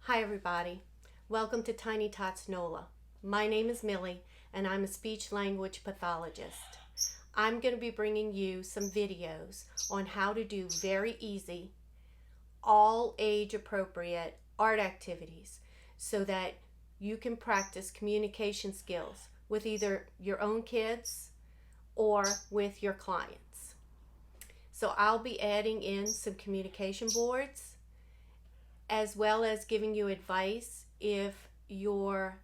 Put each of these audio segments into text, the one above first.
Hi everybody, welcome to Tiny Tots NOLA. My name is Millie and I'm a speech language pathologist. I'm going to be bringing you some videos on how to do very easy, all age appropriate art activities so that you can practice communication skills with either your own kids or with your clients. So I'll be adding in some communication boards as well as giving you advice if your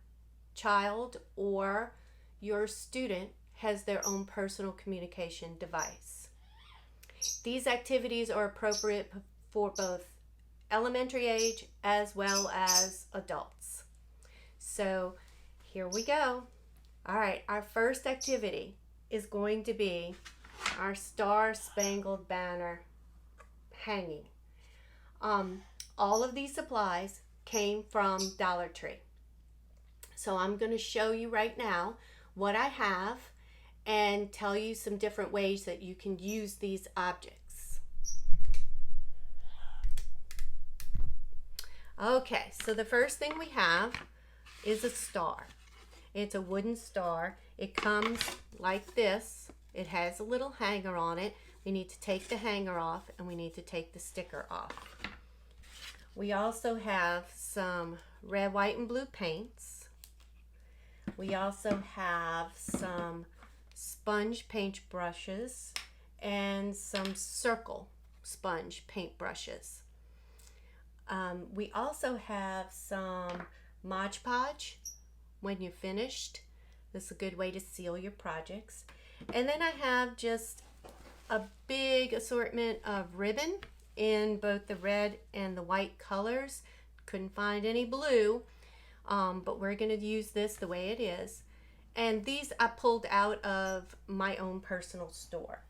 child or your student has their own personal communication device. These activities are appropriate for both elementary age as well as adults. So here we go. All right, our first activity is going to be our Star Spangled Banner hanging. All of these supplies came from Dollar Tree. So I'm going to show you right now what I have and tell you some different ways that you can use these objects. Okay, so the first thing we have is a star. It's a wooden star. It comes like this. It has a little hanger on it. We need to take the hanger off and we need to take the sticker off. We also have some red, white, and blue paints. We also have some sponge paint brushes and some circle sponge paint brushes. We also have some Mod Podge when you're finished. This is a good way to seal your projects. And then I have just a big assortment of ribbon in both the red and the white colors. Couldn't find any blue, but we're going to use this the way it is. And these I pulled out of my own personal store.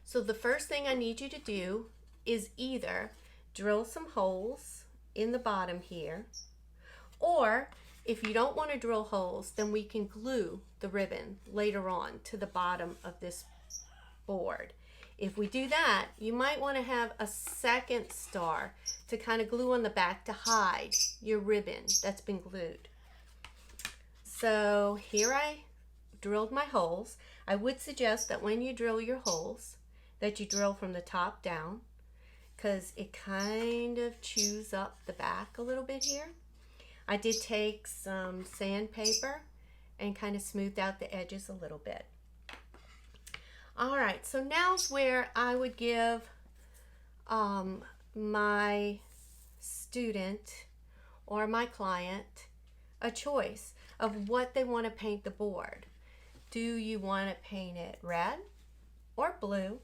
So the first thing I need you to do is either drill some holes in the bottom here, or if you don't want to drill holes, then we can glue the ribbon later on to the bottom of this board. If we do that, you might want to have a second star to kind of glue on the back to hide your ribbon that's been glued. So here I drilled my holes. I would suggest that when you drill your holes, that you drill from the top down because it kind of chews up the back a little bit here. I did take some sandpaper and kind of smoothed out the edges a little bit. All right, so now's where I would give my student or my client a choice of what they want to paint the board. Do you want to paint it red or blue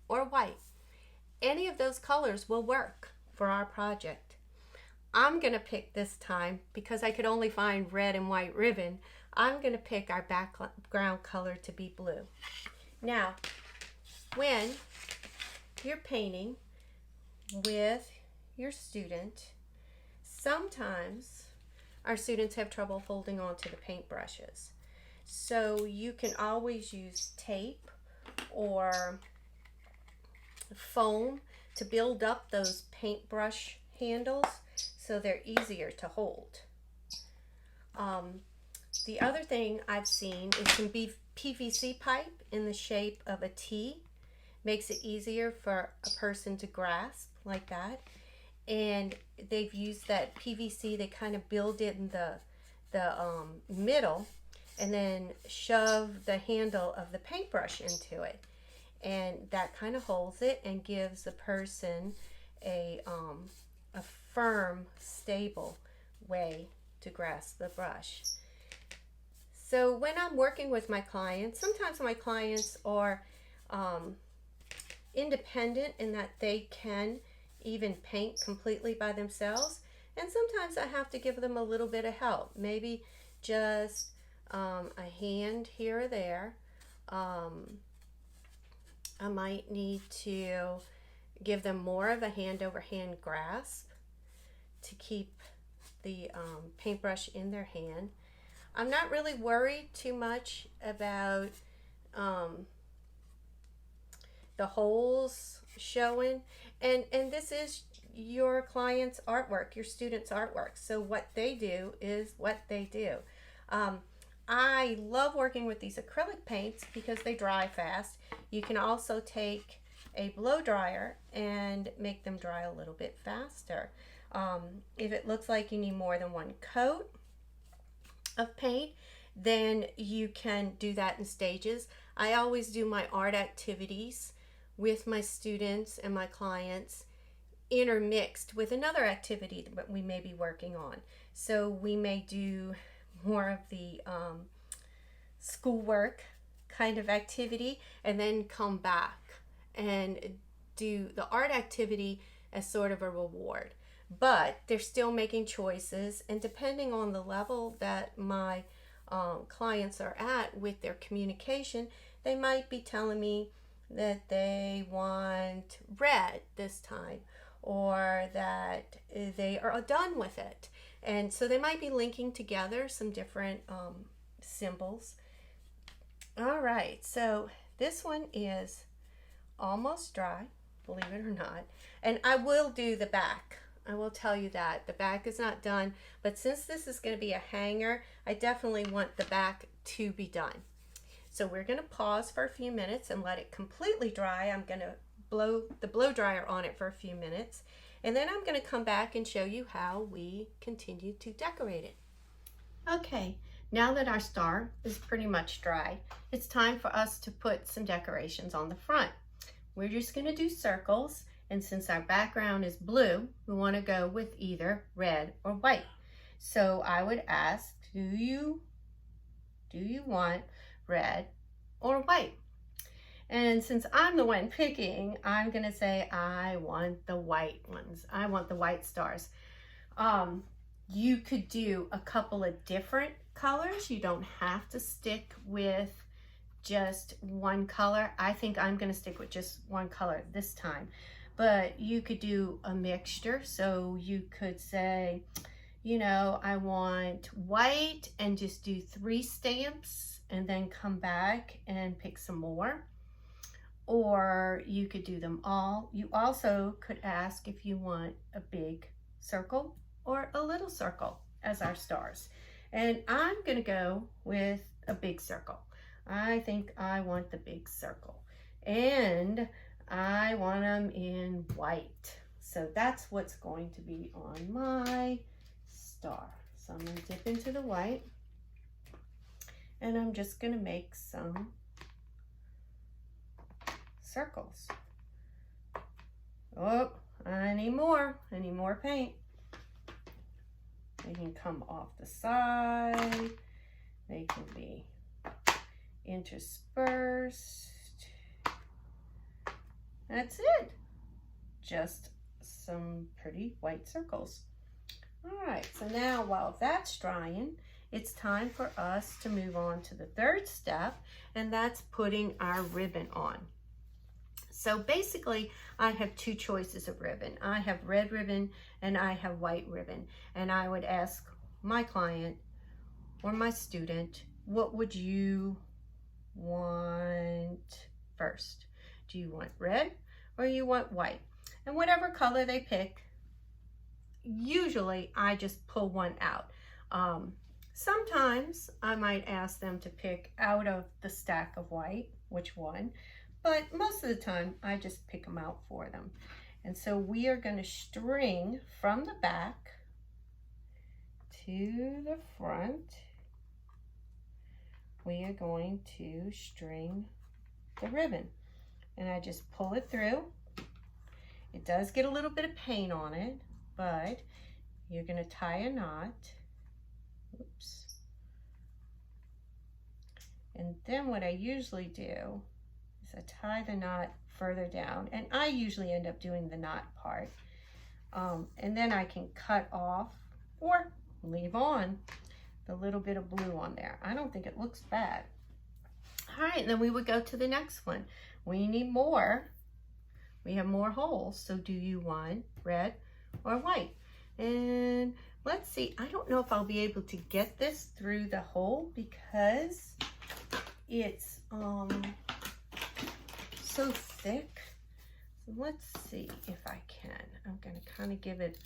or white? Any of those colors will work for our project. I'm going to pick this time, because I could only find red and white ribbon, I'm going to pick our background color to be blue. Now, when you're painting with your student, sometimes our students have trouble holding on to the paintbrushes. So you can always use tape or foam to build up those paintbrush handles so they're easier to hold. The other thing I've seen is some PVC pipe in the shape of a T. Makes it easier for a person to grasp like that. And they've used that PVC, they kind of build it in the middle and then shove the handle of the paintbrush into it. And that kind of holds it and gives the person a firm, stable way to grasp the brush. So when I'm working with my clients, sometimes my clients are independent in that they can even paint completely by themselves, and sometimes I have to give them a little bit of help, maybe just a hand here or there. I might need to give them more of a hand over hand grasp to keep the paintbrush in their hand. I'm not really worried too much about the holes showing, and this is your client's artwork, your student's artwork. So what they do is what they do. I love working with these acrylic paints because they dry fast. You can also take a blow dryer and make them dry a little bit faster. If it looks like you need more than one coat of paint, then you can do that in stages. I always do my art activities with my students and my clients intermixed with another activity that we may be working on. So we may do more of the schoolwork kind of activity and then come back and do the art activity as sort of a reward. But they're still making choices, and depending on the level that my clients are at with their communication, they might be telling me that they want red this time, or that they are done with it. And so they might be linking together some different symbols. All right, so this one is almost dry, believe it or not. And I will do the back. I will tell you that. The back is not done, but since this is going to be a hanger, I definitely want the back to be done. So we're going to pause for a few minutes and let it completely dry. I'm going to blow the blow dryer on it for a few minutes, and then I'm going to come back and show you how we continue to decorate it. Okay, now that our star is pretty much dry, it's time for us to put some decorations on the front. We're just going to do circles, and since our background is blue, we want to go with either red or white. So I would ask, do you want red or white? And since I'm the one picking, I'm going to say I want the white ones. I want the white stars. You could do a couple of different colors. You don't have to stick with just one color. I think I'm going to stick with just one color this time. But you could do a mixture. So you could say, you know, I want white and just do 3 stamps and then come back and pick some more. Or you could do them all. You also could ask if you want a big circle or a little circle as our stars. And I'm going to go with a big circle. I think I want the big circle. And I want them in white. So that's what's going to be on my star. So I'm going to dip into the white, and I'm just going to make some circles. Oh, I need more paint. They can come off the side. They can be interspersed. That's it. Just some pretty white circles. All right, so now while that's drying, it's time for us to move on to the third step, and that's putting our ribbon on. So basically, I have 2 choices of ribbon. I have red ribbon and I have white ribbon. And I would ask my client or my student, what would you want first? Do you want red or you want white? And whatever color they pick, usually I just pull one out. Sometimes I might ask them to pick out of the stack of white, which one, but most of the time I just pick them out for them. And so we are going to string from the back to the front. We are going to string the ribbon, and I just pull it through. It does get a little bit of paint on it, but you're going to tie a knot. Oops. And then what I usually do is I tie the knot further down, and I usually end up doing the knot part. And then I can cut off or leave on the little bit of blue on there. I don't think it looks bad. All right, and then we would go to the next one. We need more. We have more holes, so do you want red or white? And let's see, I don't know if I'll be able to get this through the hole because it's so thick. So let's see if I can. I'm gonna kind of give it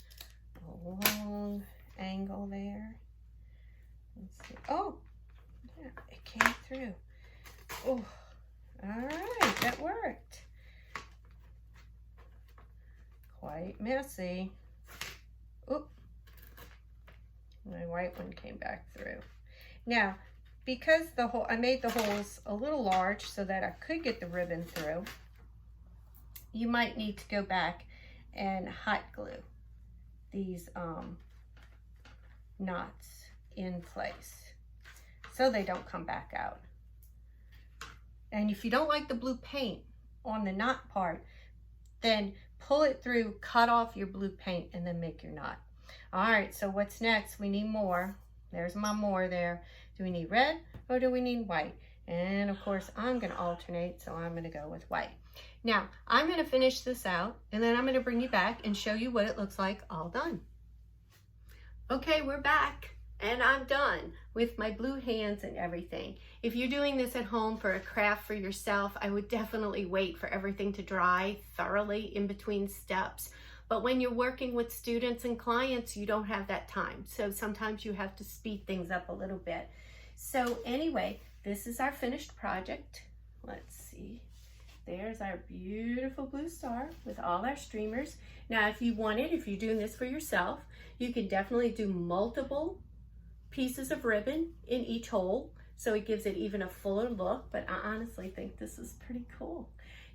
a long angle there. Let's see. Oh, yeah, it came through. Oh, all right, that worked. Quite messy. Oop, my white one came back through. Now, because I made the holes a little large so that I could get the ribbon through, you might need to go back and hot glue these knots in place so they don't come back out. And if you don't like the blue paint on the knot part, then pull it through, cut off your blue paint, and then make your knot. All right, so what's next? We need more. There's my more there. Do we need red or do we need white? And of course, I'm gonna alternate, so I'm gonna go with white. Now, I'm gonna finish this out, and then I'm gonna bring you back and show you what it looks like all done. Okay, we're back, and I'm done with my blue hands and everything. If you're doing this at home for a craft for yourself, I would definitely wait for everything to dry thoroughly in between steps. But when you're working with students and clients, you don't have that time. So sometimes you have to speed things up a little bit. So anyway, this is our finished project. Let's see. There's our beautiful blue star with all our streamers. Now, if you're doing this for yourself, you can definitely do multiple pieces of ribbon in each hole, so it gives it even a fuller look, but I honestly think this is pretty cool.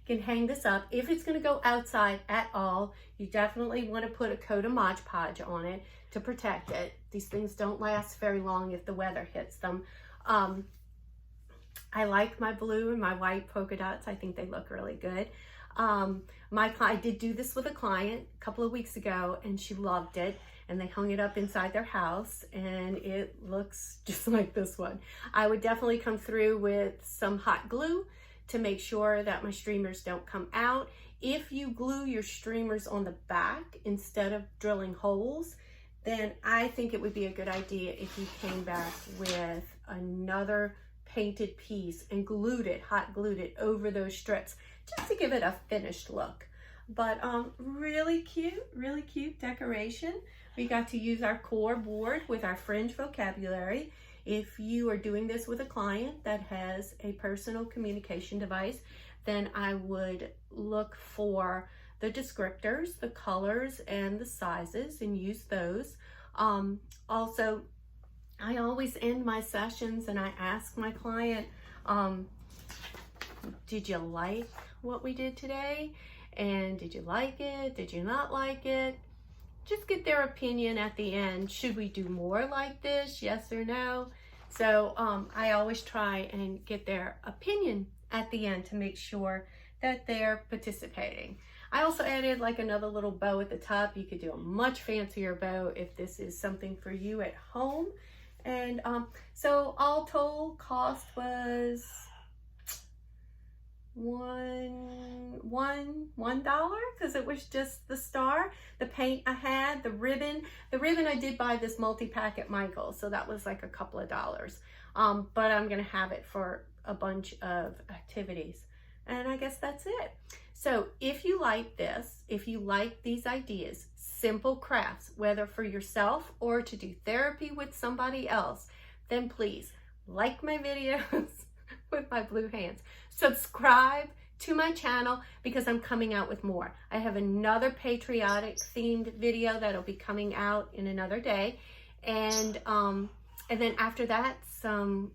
You can hang this up. If it's gonna go outside at all, you definitely wanna put a coat of Mod Podge on it to protect it. These things don't last very long if the weather hits them. I like my blue and my white polka dots. I think they look really good. I did do this with a client a couple of weeks ago, and she loved it, and they hung it up inside their house, and it looks just like this one. I would definitely come through with some hot glue to make sure that my streamers don't come out. If you glue your streamers on the back instead of drilling holes, then I think it would be a good idea if you came back with another painted piece and hot glued it over those strips just to give it a finished look. But really cute decoration. We got to use our core board with our fringe vocabulary. If you are doing this with a client that has a personal communication device, then I would look for the descriptors, the colors, and the sizes and use those. Also, I always end my sessions and I ask my client, did you like what we did today? And did you like it? Did you not like it? Just get their opinion at the end. Should we do more like this? Yes or no? So I always try and get their opinion at the end to make sure that they're participating. I also added like another little bow at the top. You could do a much fancier bow if this is something for you at home. And so all told, cost was $1 because it was just the star, the paint I had, the ribbon. The ribbon I did buy this multi-pack at Michael's, so that was like a couple of dollars. But I'm gonna have it for a bunch of activities. And I guess that's it. So if you like this, if you like these ideas, simple crafts, whether for yourself or to do therapy with somebody else, then please like my videos with my blue hands. Subscribe to my channel because I'm coming out with more. I have another patriotic themed video that'll be coming out in another day. And then after that, some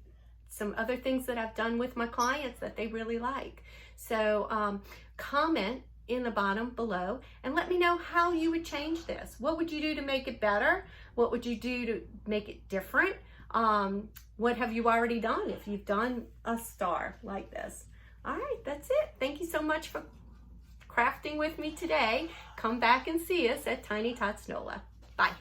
other things that I've done with my clients that they really like. So comment in the bottom below and let me know how you would change this. What would you do to make it better? What would you do to make it different? What have you already done if you've done a star like this? All right, that's it. Thank you so much for crafting with me today. Come back and see us at Tiny Tots NOLA. Bye.